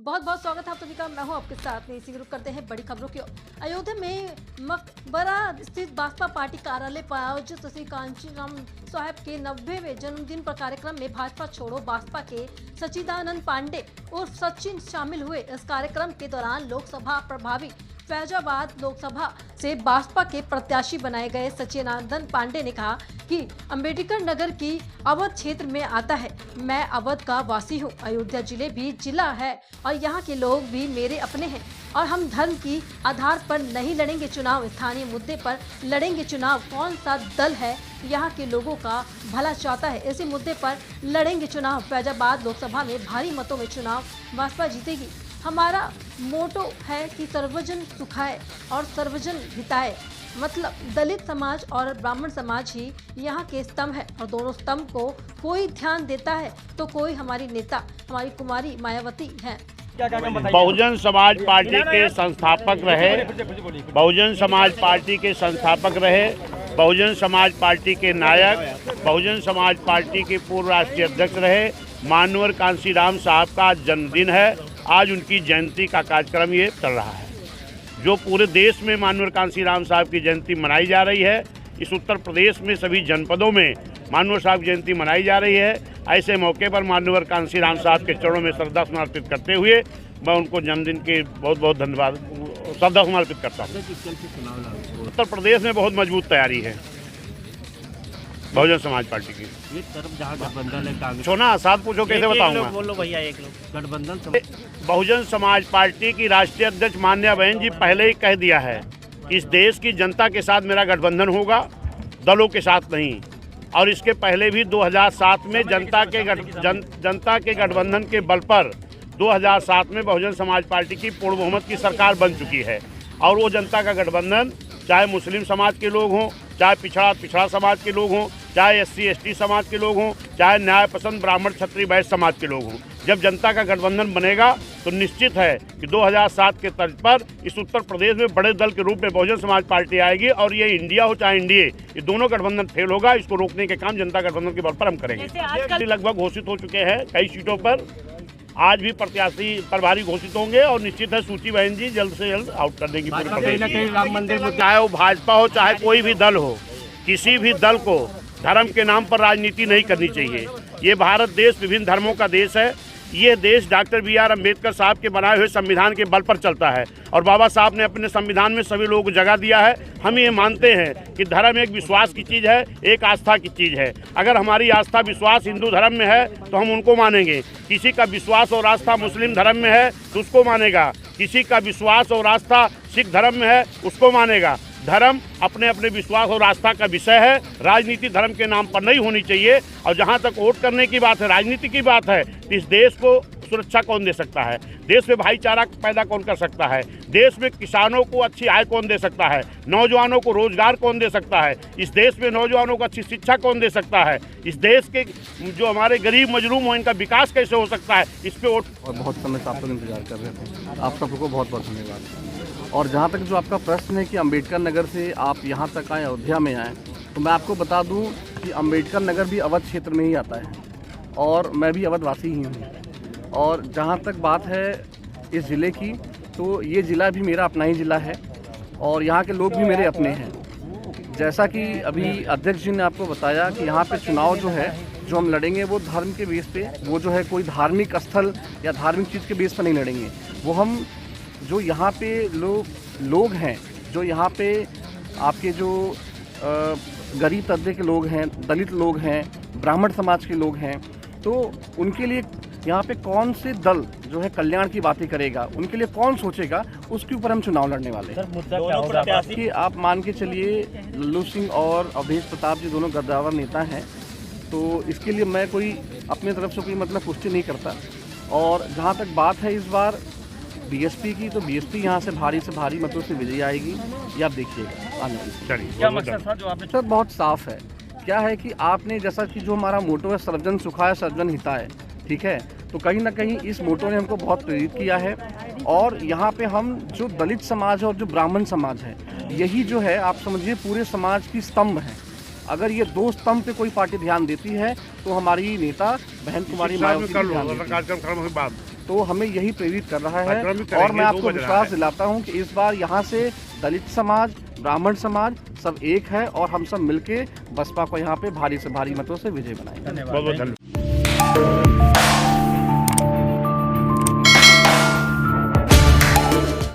बहुत बहुत स्वागत है आप सभी का। मैं हूं आपके साथ में। इसी ग्रुप करते हैं बड़ी खबरों की ओर। अयोध्या में मकबरा स्थित भाजपा पार्टी कार्यालय पर आयोजित श्री कांशीराम साहब के 90वें जन्मदिन पर कार्यक्रम में भाजपा छोड़ो भाजपा के सच्चिदानंद पांडे उर्फ सचिन शामिल हुए। इस कार्यक्रम के दौरान लोकसभा प्रभारी फैजाबाद लोकसभा से भाजपा के प्रत्याशी बनाए गए सच्चिदानंद पांडे ने कहा कि अंबेडकर नगर की अवध क्षेत्र में आता है। मैं अवध का वासी हूं। अयोध्या जिले भी जिला है और यहाँ के लोग भी मेरे अपने हैं और हम धर्म की आधार पर नहीं लड़ेंगे चुनाव। स्थानीय मुद्दे पर लड़ेंगे चुनाव। कौन सा दल है यहाँ के लोगों का भला चाहता है, इसी मुद्दे पर लड़ेंगे चुनाव। फैजाबाद लोकसभा में भारी मतों में चुनाव भाजपा जीतेगी। हमारा मोटो है कि सर्वजन सुखाए और सर्वजन हिताए, मतलब दलित समाज और ब्राह्मण समाज ही यहाँ के स्तंभ है और दोनों स्तंभ को कोई ध्यान देता है तो कोई हमारी नेता हमारी कुमारी मायावती है। बहुजन समाज पार्टी के संस्थापक रहे, बहुजन समाज पार्टी के संस्थापक रहे, बहुजन समाज पार्टी के नायक, बहुजन समाज पार्टी के पूर्व राष्ट्रीय अध्यक्ष रहे मानवर कांशीराम साहब का जन्मदिन है। आज उनकी जयंती का कार्यक्रम ये चल रहा है। जो पूरे देश में मानवर कांशीराम साहब की जयंती मनाई जा रही है, इस उत्तर प्रदेश में सभी जनपदों में मानवर साहब जयंती मनाई जा रही है। ऐसे मौके पर मानवर कांशीराम साहब के चरणों में श्रद्धा समर्पित करते हुए मैं उनको जन्मदिन के बहुत बहुत धन्यवाद श्रद्धा समर्पित करता हूँ। उत्तर प्रदेश में बहुत मजबूत तैयारी है बहुजन समाज पार्टी की। एक तरफ जहाँ गठबंधन है कांग्रेस, छोना साथ पूछो कैसे बताऊंगा। बोलो भैया, एक लोग गठबंधन बहुजन समाज पार्टी की राष्ट्रीय अध्यक्ष मान्या बहन जी पहले ही कह दिया है, इस देश की जनता के साथ मेरा गठबंधन होगा, दलों के साथ नहीं। और इसके पहले भी 2007 में जनता के गठबंधन के बल पर 2007 में बहुजन समाज पार्टी की पूर्ण बहुमत की सरकार बन चुकी है। और वो जनता का गठबंधन चाहे मुस्लिम समाज के लोग हों, चाहे पिछड़ा समाज के लोग हों, चाहे SC ST समाज के लोग हों, चाहे न्याय पसंद ब्राह्मण क्षत्रिय वैश्य समाज के लोग हों, जब जनता का गठबंधन बनेगा तो निश्चित है कि 2007 के तर्ज पर इस उत्तर प्रदेश में बड़े दल के रूप में बहुजन समाज पार्टी आएगी। और ये इंडिया हो चाहे NDA, ये दोनों गठबंधन फेल होगा। इसको रोकने के काम जनता गठबंधन के बल पर हम करेंगे। लगभग घोषित हो चुके हैं कई सीटों पर। आज भी प्रत्याशी प्रभारी घोषित होंगे और निश्चित है सूची बहन जी जल्द से जल्द आउट कर देंगी पूरे प्रदेश। राम मंदिर में चाहे वो भाजपा हो चाहे कोई भी दल हो, किसी भी दल को धर्म के नाम पर राजनीति नहीं करनी चाहिए। ये भारत देश विभिन्न धर्मों का देश है। ये देश डॉक्टर BR अम्बेडकर साहब के बनाए हुए संविधान के बल पर चलता है और बाबा साहब ने अपने संविधान में सभी लोगों को जगह दिया है। हम ये मानते हैं कि धर्म एक विश्वास की चीज़ है, एक आस्था की चीज़ है। अगर हमारी आस्था विश्वास हिंदू धर्म में है तो हम उनको मानेंगे। किसी का विश्वास और आस्था मुस्लिम धर्म में है तो उसको मानेगा। किसी का विश्वास और आस्था सिख धर्म में है उसको मानेगा। धर्म अपने अपने विश्वास और आस्था का विषय है। राजनीति धर्म के नाम पर नहीं होनी चाहिए। और जहां तक वोट करने की बात है, राजनीति की बात है, तो इस देश को सुरक्षा कौन दे सकता है? देश में भाईचारा पैदा कौन कर सकता है? देश में किसानों को अच्छी आय कौन दे सकता है? नौजवानों को रोजगार कौन दे सकता है? इस देश में नौजवानों को अच्छी शिक्षा कौन दे सकता है? इस देश के जो हमारे गरीब मजलूम हो, इनका विकास कैसे हो सकता है? इस पे वोट। और बहुत समय से आप लोग इंतजार कर रहे थे। आप सबको बहुत बहुत धन्यवाद। और जहाँ तक जो आपका प्रश्न है कि अंबेडकर नगर से आप यहाँ तक आए, अयोध्या में आए, तो मैं आपको बता दूँ कि अंबेडकर नगर भी अवध क्षेत्र में ही आता है और मैं भी अवधवासी ही हूँ। और जहाँ तक बात है इस ज़िले की, तो ये ज़िला भी मेरा अपना ही ज़िला है और यहाँ के लोग भी मेरे अपने हैं। जैसा कि अभी अध्यक्ष जी ने आपको बताया कि यहाँ पे चुनाव जो है जो हम लड़ेंगे वो धर्म के बेस पे, वो जो है कोई धार्मिक स्थल या धार्मिक चीज़ के बेस पर नहीं लड़ेंगे। वो हम जो यहाँ पे लोग हैं, जो यहाँ पे आपके जो गरीब तबके के लोग हैं, दलित लोग हैं, ब्राह्मण समाज के लोग हैं, तो उनके लिए यहाँ पे कौन से दल जो है कल्याण की बातें करेगा, उनके लिए कौन सोचेगा, उसके ऊपर हम चुनाव लड़ने वाले हैं। कि आप मान के चलिए लल्लू सिंह और अवधेश प्रताप जी दोनों गद्दावर नेता हैं, तो इसके लिए मैं कोई अपनी तरफ से कोई मतलब पुष्टि नहीं करता। और जहाँ तक बात है इस बार BSP की, तो BSP यहाँ से भारी मतों से विजयी आएगी, ये आप देखिएगा आने वाली। सर बहुत साफ है। क्या है कि आपने जैसा कि जो हमारा मोटो है सर्वजन सुखाय सर्वजन हिताय, ठीक है, तो कहीं ना कहीं इस मोटो ने हमको बहुत प्रेरित किया है। और यहाँ पे हम जो दलित समाज है और जो ब्राह्मण समाज है, यही जो है आप समझिए पूरे समाज की स्तंभ है। अगर ये दो स्तंभ पे कोई पार्टी ध्यान देती है तो हमारी नेता बहन कुमारी मायावती ध्यान देती है। तो हमें यही प्रेरित कर रहा है। आक्रमण करेंगे, और मैं आपको 2 बज रहा विश्वास है। दिलाता हूँ कि इस बार यहाँ से दलित समाज, ब्राह्मण समाज सब एक है और हम सब मिलके बसपा को यहाँ पे भारी से भारी मतों से विजय बनाएंगे। बहुत बहुत धन्यवाद।